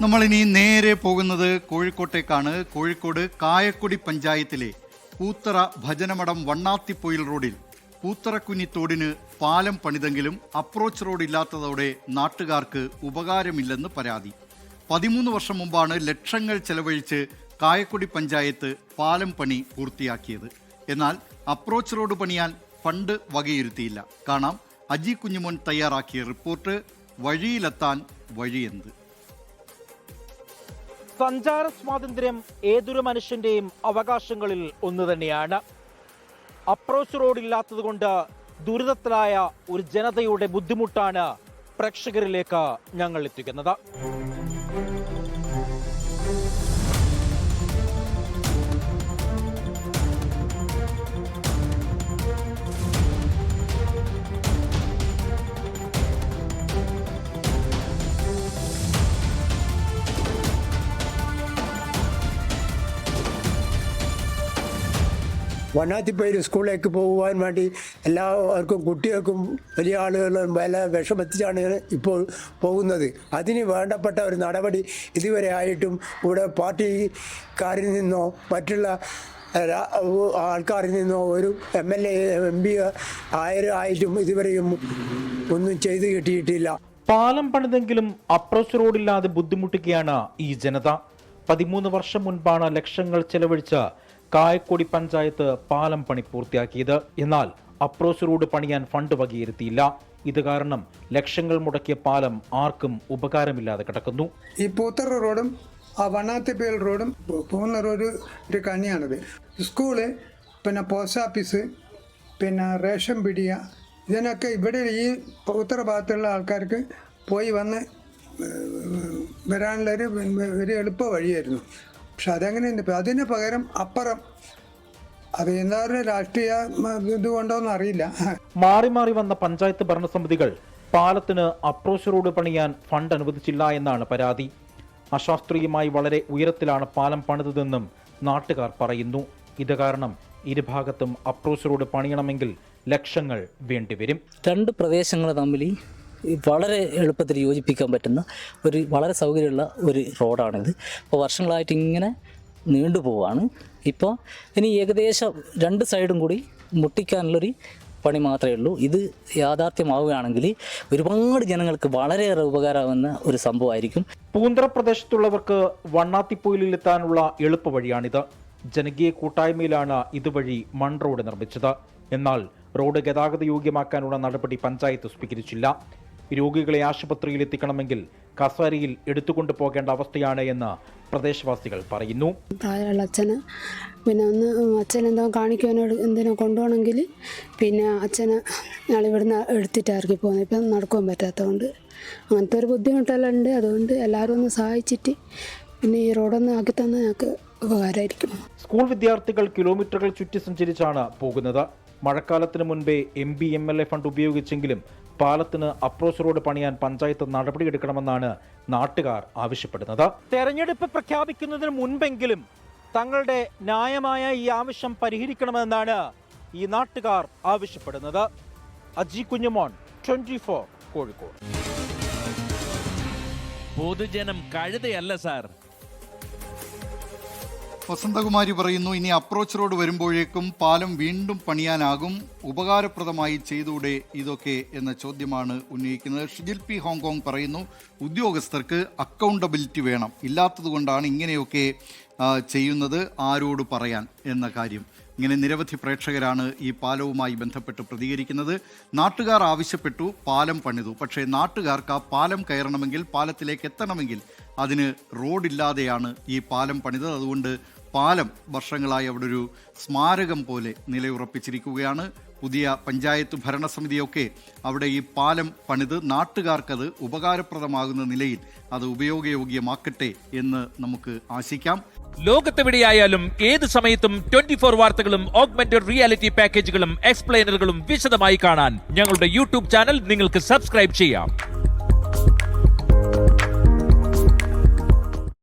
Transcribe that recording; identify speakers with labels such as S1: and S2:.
S1: നമ്മളിനി നേരെ പോകുന്നത് കോഴിക്കോട്ടേക്കാണ്. കോഴിക്കോട് കായക്കൊടി പഞ്ചായത്തിലെ പൂത്തറ ഭജനമഠം വണ്ണാത്തിപ്പൊയിൽ റോഡിൽ പൂത്തറക്കുഞ്ഞി തോടിന് പാലം പണിതെങ്കിലും അപ്രോച്ച് റോഡ് ഇല്ലാത്തതോടെ നാട്ടുകാർക്ക് ഉപകാരമില്ലെന്ന് പരാതി. 13 വർഷം മുമ്പാണ് ലക്ഷങ്ങൾ ചെലവഴിച്ച് കായക്കൊടി പഞ്ചായത്ത് പാലം പണി പൂർത്തിയാക്കിയത്. എന്നാൽ അപ്രോച്ച് റോഡ് പണിയാൻ ഫണ്ട് വകയിരുത്തിയില്ല. കാണാം അജി കുഞ്ഞുമോൻ തയ്യാറാക്കിയ റിപ്പോർട്ട്. വഴിയിലെത്താൻ വഴിയെന്ത്?
S2: സഞ്ചാര സ്വാതന്ത്ര്യം ഏതൊരു മനുഷ്യന്റെയും അവകാശങ്ങളിൽ ഒന്ന് തന്നെയാണ്. അപ്രോച്ച് റോഡ് ഇല്ലാത്തതുകൊണ്ട് ദുരിതത്തിലായ ഒരു ജനതയുടെ ബുദ്ധിമുട്ടാണ് പ്രേക്ഷകരിലേക്ക് ഞങ്ങൾ എത്തിക്കുന്നത്.
S3: വണ്ണാത്തിപ്പൊയിൽ സ്കൂളിലേക്ക് പോകുവാൻ വേണ്ടി എല്ലാവർക്കും കുട്ടികൾക്കും വലിയ ആളുകളും വില വിഷമെത്തിച്ചാണ് ഇപ്പോൾ പോകുന്നത്. അതിന് വേണ്ടപ്പെട്ട ഒരു നടപടി ഇതുവരെ ആയിട്ടും ഇവിടെ പാർട്ടിക്കാരിൽ നിന്നോ മറ്റുള്ള ആൾക്കാരിൽ നിന്നോ ഒരു MLA MP ആയിട്ടും ഇതുവരെയും ഒന്നും ചെയ്തു കിട്ടിയിട്ടില്ല.
S2: പാലം പണിതെങ്കിലും അപ്രോച്ച് റോഡില്ലാതെ ബുദ്ധിമുട്ടുകയാണ് ഈ ജനത. 13 വർഷം മുൻപാണ് ലക്ഷങ്ങൾ ചെലവഴിച്ച് കായക്കൊടി പഞ്ചായത്ത് പാലം പണി പൂർത്തിയാക്കിയത്. എന്നാൽ അപ്രോച്ച് റോഡ് പണിയാൻ ഫണ്ട് വകയിരുത്തിയില്ല. ഇത് കാരണം ലക്ഷങ്ങൾ മുടക്കിയ പാലം ആർക്കും ഉപകാരമില്ലാതെ കിടക്കുന്നു.
S4: ഈ പൂത്തറ റോഡും ആ വണ്ണാത്തിപ്പൊയിൽ റോഡും പോകുന്ന ഒരു കണിയാണിത്. സ്കൂള്, പിന്നെ പോസ്റ്റ് ഓഫീസ്, പിന്നെ റേഷൻ പിടിയ, ഇതിനൊക്കെ ഇവിടെ ഈ പൂത്തറ ഭാഗത്തുള്ള ആൾക്കാർക്ക് പോയി വന്ന് വരാനുള്ളൊരു എളുപ്പ വഴിയായിരുന്നു. പക്ഷെ അതങ്ങനെ അതിന് പകരം അപ്പുറം അത് എന്തായാലും രാഷ്ട്രീയ ഇതുകൊണ്ടോന്നും അറിയില്ല.
S2: മാറി മാറി വന്ന പഞ്ചായത്ത് ഭരണസമിതികൾ പാലത്തിന് അപ്രോച്ച് റോഡ് പണിയാൻ ഫണ്ട് അനുവദിച്ചില്ല എന്നാണ് പരാതി. അശാസ്ത്രീയമായി വളരെ ഉയരത്തിലാണ് പാലം പണിതതെന്നും നാട്ടുകാർ പറയുന്നു. ഇത് കാരണം ഇരുഭാഗത്തും അപ്രോച്ച് റോഡ് പണിയണമെങ്കിൽ ലക്ഷങ്ങൾ വേണ്ടിവരും.
S5: രണ്ട് പ്രദേശങ്ങൾ തമ്മിൽ വളരെ എളുപ്പത്തിൽ യോജിപ്പിക്കാൻ പറ്റുന്ന ഒരു വളരെ സൗകര്യമുള്ള ഒരു റോഡാണിത്. അപ്പോൾ വർഷങ്ങളായിട്ട് ഇങ്ങനെ നീണ്ടുപോവാണ്. ഇപ്പോൾ ഇനി ഏകദേശം 2 സൈഡും കൂടി മുട്ടിക്കാനുള്ളൊരു പണി മാത്രമേ ഉള്ളൂ. ഇത് യാഥാർത്ഥ്യമാവുകയാണെങ്കിൽ ഒരുപാട് ജനങ്ങൾക്ക് വളരെയേറെ ഉപകാരമാകുന്ന ഒരു സംഭവമായിരിക്കും.
S2: പൂന്തറ പ്രദേശത്തുള്ളവർക്ക് വണ്ണാത്തിപ്പൊയിലെത്താനുള്ള എളുപ്പ വഴിയാണിത്. ജനകീയ കൂട്ടായ്മയിലാണ് ഇതുവഴി മൺ റോഡ് നിർമ്മിച്ചത്. എന്നാൽ റോഡ് ഗതാഗത യോഗ്യമാക്കാനുള്ള നടപടി പഞ്ചായത്ത് സ്വീകരിച്ചില്ല. രോഗികളെ ആശുപത്രിയിൽ എത്തിക്കണമെങ്കിൽ കസേരയിൽ എടുത്തുകൊണ്ടു പോകേണ്ട അവസ്ഥയാണ് എന്ന് പ്രദേശവാസികൾ പറയുന്നു.
S6: പ്രായമുള്ള അച്ഛന് പിന്നെ അച്ഛനെന്തോ കാണിക്കാനോട് എന്തിനോ കൊണ്ടുപോകണമെങ്കിൽ പിന്നെ അച്ഛന് ഞങ്ങളിവിടുന്ന് എടുത്തിട്ടായിരിക്കും പോകുന്നത്. ഇപ്പം നടക്കാൻ പറ്റാത്തതുകൊണ്ട് അങ്ങനത്തെ ഒരു ബുദ്ധിമുട്ടെല്ലാം ഉണ്ട്. അതുകൊണ്ട് എല്ലാവരും ഒന്ന് സഹായിച്ചിട്ട് പിന്നെ ഈ റോഡൊന്ന് ആക്കി തന്നാൽ ഞങ്ങൾക്ക് ഉപകാരമായിരിക്കും.
S2: സ്കൂൾ വിദ്യാർത്ഥികൾ കിലോമീറ്ററുകൾ ചുറ്റി സഞ്ചരിച്ചാണ് പോകുന്നത്. മഴക്കാലത്തിന് മുൻപേ MP MLA ഫണ്ട് ഉപയോഗിച്ചെങ്കിലും പാലത്തിന് അപ്രോച്ച് റോഡ് പണിയാൻ പഞ്ചായത്ത് നടപടിയെടുക്കണമെന്നാണ് നാട്ടുകാർ ആവശ്യപ്പെടുന്നത്. തെരഞ്ഞെടുപ്പ് പ്രഖ്യാപിക്കുന്നതിന് മുൻപെങ്കിലും തങ്ങളുടെ ന്യായമായ ഈ ആവശ്യം പരിഹരിക്കണമെന്നാണ് ഈ നാട്ടുകാർ ആവശ്യപ്പെടുന്നത്. അജി കുഞ്ഞുമോൻ, 24 കോഴിക്കോട്.
S7: പൊതുജനം കഴുതയല്ല സാർ.
S1: വസന്തകുമാരി പറയുന്നു, ഇനി അപ്രോച്ച് റോഡ് വരുമ്പോഴേക്കും പാലം വീണ്ടും പണിയാനാകും. ഉപകാരപ്രദമായി ചെയ്തൂടെ ഇതൊക്കെ എന്ന ചോദ്യമാണ് ഉന്നയിക്കുന്നത്. ഷിജിൽ പി ഹോങ്കോങ് പറയുന്നു, ഉദ്യോഗസ്ഥർക്ക് അക്കൗണ്ടബിലിറ്റി വേണം. ഇല്ലാത്തതുകൊണ്ടാണ് ഇങ്ങനെയൊക്കെ ചെയ്യുന്നത്, ആരോട് പറയാൻ എന്ന കാര്യം. ഇങ്ങനെ നിരവധി പ്രേക്ഷകരാണ് ഈ പാലവുമായി ബന്ധപ്പെട്ട് പ്രതികരിക്കുന്നത്. നാട്ടുകാർ ആവശ്യപ്പെട്ടു, പാലം പണിതു. പക്ഷേ നാട്ടുകാർക്ക് ആ പാലം കയറണമെങ്കിൽ, പാലത്തിലേക്ക് എത്തണമെങ്കിൽ അതിന് റോഡില്ലാതെയാണ് ഈ പാലം പണിതത്. അതുകൊണ്ട് പാലം വർഷങ്ങളായി അവിടെ ഒരു സ്മാരകം പോലെ നിലയുറപ്പിച്ചിരിക്കുകയാണ്. പുതിയ പഞ്ചായത്ത് ഭരണസമിതിയൊക്കെ അവിടെ ഈ പാലം പണിത് നാട്ടുകാർക്കത് ഉപകാരപ്രദമാകുന്ന നിലയിൽ അത് ഉപയോഗയോഗ്യമാക്കട്ടെ എന്ന് നമുക്ക് ആശിക്കാം.
S7: ലോകത്തെവിടെയായാലും ഏത് സമയത്തും 24 വാർത്തകളും ഓഗ്മെന്റഡ് റിയാലിറ്റി പാക്കേജുകളും എക്സ്പ്ലെയിനറുകളും വിശദമായി കാണാൻ ഞങ്ങളുടെ YouTube ചാനൽ നിങ്ങൾക്ക് സബ്സ്ക്രൈബ് ചെയ്യാം.